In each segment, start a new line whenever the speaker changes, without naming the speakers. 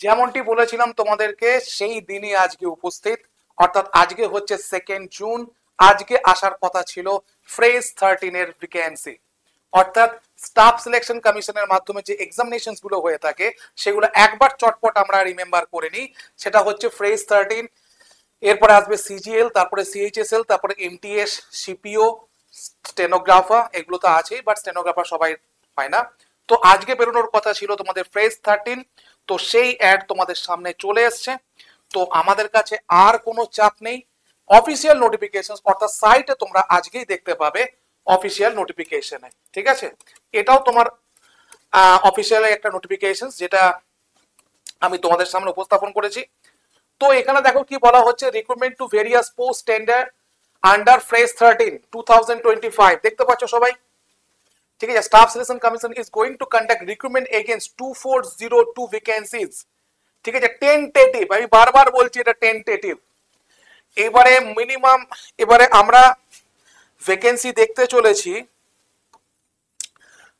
যেমনটি বলেছিলাম তোমাদেরকে সেই দিনই আজকে উপস্থিত, অর্থাৎ আজকে হচ্ছে 2 জুন। আজকে আসার কথা ছিল ফ্রেজ 13 এর ভ্যাকেন্সি, অর্থাৎ স্টাফ সিলেকশন কমিশনের মাধ্যমে যে এক্সামিনেশন গুলো হয়ে থাকে সেগুলো একবার চটপট আমরা রিমেম্বার করে নিই। সেটা হচ্ছে ফ্রেজ 13, এরপরে আসবে সিজিএল, তারপরে সিএইচএসএল, তারপরে এমটিএস, সিপিও, স্টেনোগ্রাফার, এগুলো তো আছেই, বাট স্টেনোগ্রাফার সবাই হয় না। তো আজকে বেরোনোর কথা ছিল তোমাদের ফ্রেজ 13, তো সেই অ্যাড তোমাদের সামনে চলে এসছে। তো আমাদের কাছে আর কোনো চাপ নেই, অফিসিয়াল নোটিফিকেশন অর্থাৎ সাইটে তোমরা আজকেই দেখতে পাবে অফিসিয়াল নোটিফিকেশনে, ঠিক আছে। এটাও তোমার অফিসিয়াল একটা নোটিফিকেশন যেটা আমি তোমাদের সামনে উপস্থাপন করেছি। তো এখানে দেখো কি বলা হচ্ছে, recruitment to various post tender under phrase 13 2025, দেখতে পাচ্ছ সবাই, ঠিক আছে। Staff selection commission is going to conduct recruitment against 2402 vacancies, ঠিক আছে। টেন্টেটিভ, আমি বারবার বলছি এটা টেন্টেটিভ। এবারে মিনিমাম, এবারে আমরা ভ্যাকেন্সি দেখতে চলেছি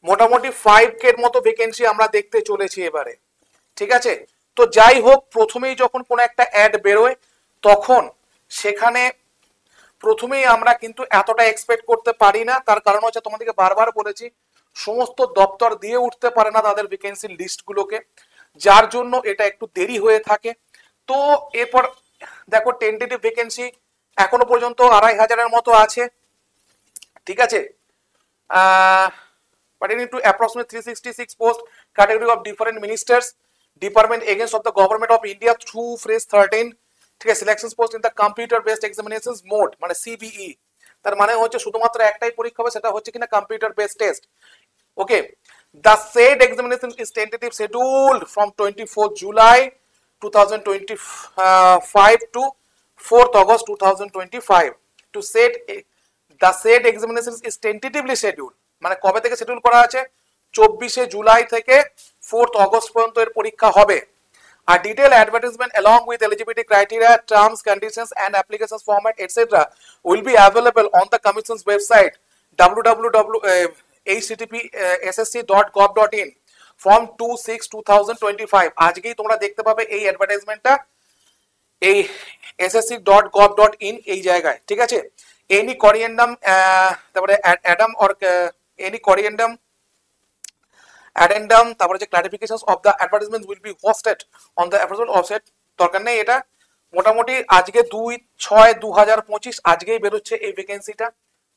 মোটামুটি 5K এর মতো ভ্যাকেন্সি আমরা দেখতে চলেছি এবারে, ঠিক আছে। তো যাই হোক, প্রথমেই যখন কোনো একটা অ্যাড বেরোয় তখন সেখানে প্রথমেই আমরা কিন্তু এতটা এক্সপেক্ট করতে পারি না। তার কারণ হচ্ছে তোমাদেরকে বারবার বলেছি সমস্ত দপ্তর দিয়ে উঠতে পারে না তাদের ভ্যাকেন্সির লিস্টগুলোকে, যার জন্য এটা একটু দেরি হয়ে থাকে। তো এরপর দেখো টেন্টেটিভ ভ্যাকেন্সি এখনো পর্যন্ত 2500-এর মতো আছে, ঠিক আছে। pertaining to approximately 366 post category of different ministers department against of the government of India through phrase 13, ঠিক আছে। Selection post in the computer based examinations mode, মানে সিবিই, তার মানে হচ্ছে শুধুমাত্র একটাই পরীক্ষা হবে, সেটা হচ্ছে কিনা computer based test, okay. The said examination is tentative scheduled from 24th July 2025 to 4th August 2025. To said the said examination is tentatively scheduled, মানে কবে থেকে শিডিউল করা আছে, 24শে জুলাই থেকে 4th August পর্যন্ত এর পরীক্ষা হবে। A detailed advertisement along with eligibility criteria, terms, conditions and applications format etc. will be available on the commission's website www.http://ssc.gov.in from 2/6/2025। আজকেই তোমরা দেখতে পাবে এই অ্যাডভার্টাইজমেন্টটা এই ssc.gov.in এই জায়গায়, ঠিক আছে। এনি করিয়েন্ডাম, তারপরে অ্যাডাম অর এনি করিয়েন্ডাম addendum, তারপরে যে clarifications of the advertisement will be hosted on the advertisement website, দরকার নেই এটা। মোটামুটি আজকে 2/6/2025 আজকেই বেরোচ্ছে এই ভ্যাকেন্সিটা,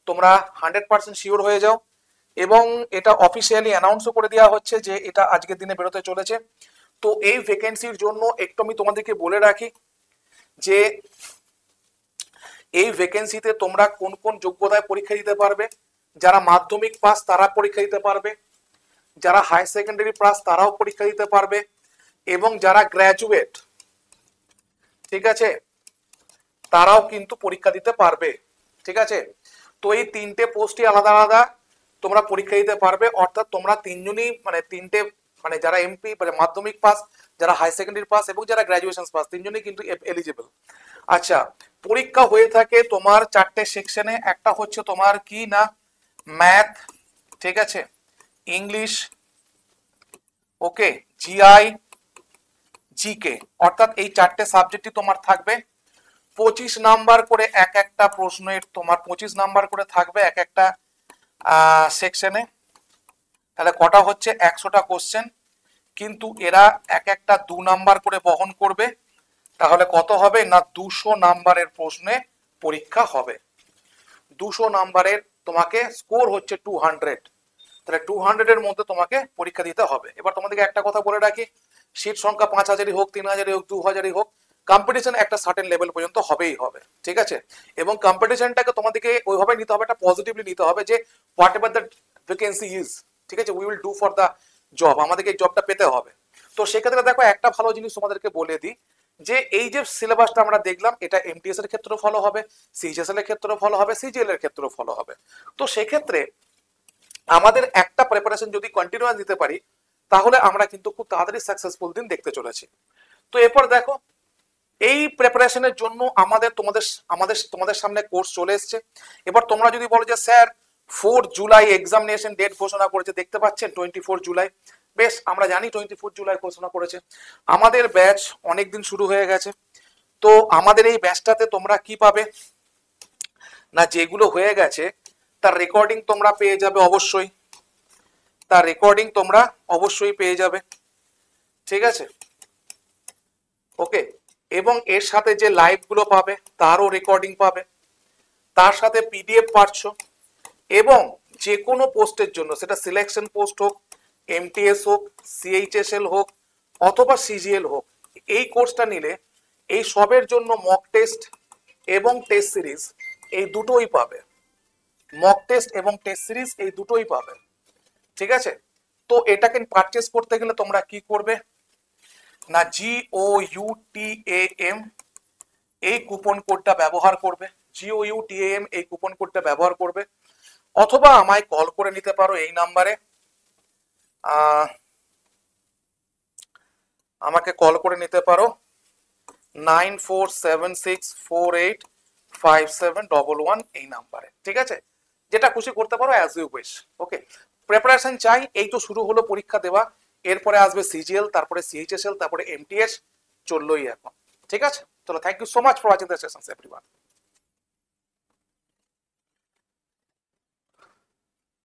তোমরা 100% শিওর হয়ে যাও। এবং এটা অফিসিয়ালি অ্যানাউন্সও করে দেওয়া হচ্ছে যে এটা আজকের দিনে বেরোতে চলেছে। তো এই ভ্যাকেন্সির জন্য একটু আমি তোমাদেরকে বলে রাখি যে এই ভ্যাকেন্সিতে তোমরা কোন কোন যোগ্যতায় পরীক্ষা দিতে পারবে। যারা মাধ্যমিক পাস তারা পরীক্ষা দিতে পারবে, যারা হাই সেকেন্ডারি পাস তারাও পরীক্ষা দিতে পারবে, এবং যারা গ্র্যাজুয়েট, ঠিক আছে, তারাও কিন্তু পরীক্ষা দিতে পারবে, ঠিক আছে। তো এই তিনটে পোস্টই আলাদা আলাদা তোমরা পরীক্ষা দিতে পারবে, অর্থাৎ তোমরা তিনজনই মানে তিনটে, মানে যারা এমপি মানে মাধ্যমিক পাস, যারা হাই সেকেন্ডারি পাস এবং যারা গ্র্যাজুয়েশন পাস, তিনজনই কিন্তু এলিজিবল। আচ্ছা, পরীক্ষা হয়ে থাকে তোমার 4টে সেকশনে। একটা হচ্ছে তোমার কি না, ম্যাথ, ঠিক আছে, ইংলিশ, ওকে, জিআই, জিকে, অর্থাৎ এই 4টে সাবজেক্টই তোমার থাকবে। 25 নাম্বার করে এক একটা প্রশ্নের তোমার 25 নাম্বার করে থাকবে এক একটা সেকশনে। তাহলে কটা হচ্ছে, 100টা কোশ্চেন, কিন্তু এরা এক একটা 2 নাম্বার করে বহন করবে। তাহলে কত হবে না, 200 নাম্বারের প্রশ্নে পরীক্ষা হবে। 200 নাম্বারের তোমাকে স্কোর হচ্ছে 200, তাহলে 200 এর মধ্যে তোমাকে পরীক্ষা দিতে হবে। এবার তোমাদেরকে একটা কথা বলে রাখি, সিট সংখ্যা 5000ই হোক, 3000ই হোক, 2000ই হোক, কম্পিটিশন একটা সার্টেন লেভেল পর্যন্ত হবেই হবে, ঠিক আছে। এবং কম্পিটিশনটাকে তোমাদেরকে ওইভাবে নিতে হবে, একটা পজিটিভলি নিতে হবে যে what ever the vacancy is, ঠিক আছে, we will do for the job, আমাদেরকে এই জবটা পেতে হবে। তো সেক্ষেত্রে দেখো একটা ভালো জিনিস তোমাদেরকে বলে দিই যে এই যে সিলেবাসটা আমরা দেখলাম এটা এমটিএস এর ক্ষেত্রেও ফলো হবে, সিএইচএসএল এর ক্ষেত্রেও ফলো হবে, সিজিএল এর ক্ষেত্রেও ফলো হবে। তো সেক্ষেত্রে আমাদের একটা প্রিপারেশন যদি কন্টিনিউয়াস দিতে পারি তাহলে আমরা কিন্তু খুব তাড়াতাড়ি সাকসেসফুল দিন দেখতে চলেছি। তো এরপর দেখো এই প্রিপারেশনের জন্য তোমাদের সামনে কোর্স চলে এসেছে। এবার তোমরা যদি বলো যে স্যার 4 জুলাই এক্সামিনেশন ডেট ঘোষণা করেছে, দেখতে পাচ্ছেন 24 জুলাই, বেশ, আমরা জানি 24 জুলাই ঘোষণা করেছে। আমাদের ব্যাচ অনেকদিন শুরু হয়ে গেছে। তো আমাদের এই ব্যাচটাতে তোমরা কি পাবে না, যেগুলো হয়ে গেছে তার রেকর্ডিং তোমরা পেয়ে যাবে অবশ্যই, তার রেকর্ডিং তোমরা অবশ্যই পেয়ে যাবে, ঠিক আছে? ওকে, এবং এর সাথে যে লাইভ গুলো পাবে তারও রেকর্ডিং পাবে, তার সাথে পিডিএফ পাচ্ছ, এবং যে কোনো পোস্টের জন্য, সেটা সিলেকশন পোস্ট হোক, এমটিএস হোক, সিএইচএসএল হোক, অথবা সিজিএল হোক, এই কোর্সটা নিলে এই সবের জন্য মক টেস্ট এবং টেস্ট সিরিজ এই দুটোই পাবে। মক টেস্ট এবং টেস্ট সিরিজ এই দুটোই পাবে, ঠিক আছে? তো এটাকে পারচেস করতে গেলে তোমরা কি করবে না, GOUTAM এই কুপন কোডটা ব্যবহার করবে, GOUTAM এই কুপন কোডটা ব্যবহার করবে, অথবা আমায় কল করে নিতে পারো এই নাম্বারে, আমাকে কল করে নিতে পারো 9476485711 এই নাম্বারে, ঠিক আছে? যেটা খুশি করতে পারো, as you wish. Okay, preparation চাই, এই তো শুরু হলো পরীক্ষা দেওয়া, এরপরে আসবে সিজিএল, তারপরে সিএইচএসএল, তারপরে এমটিএস, চললোই এখন, ঠিক আছে? চলো, thank you so much for watching the sessions everyone.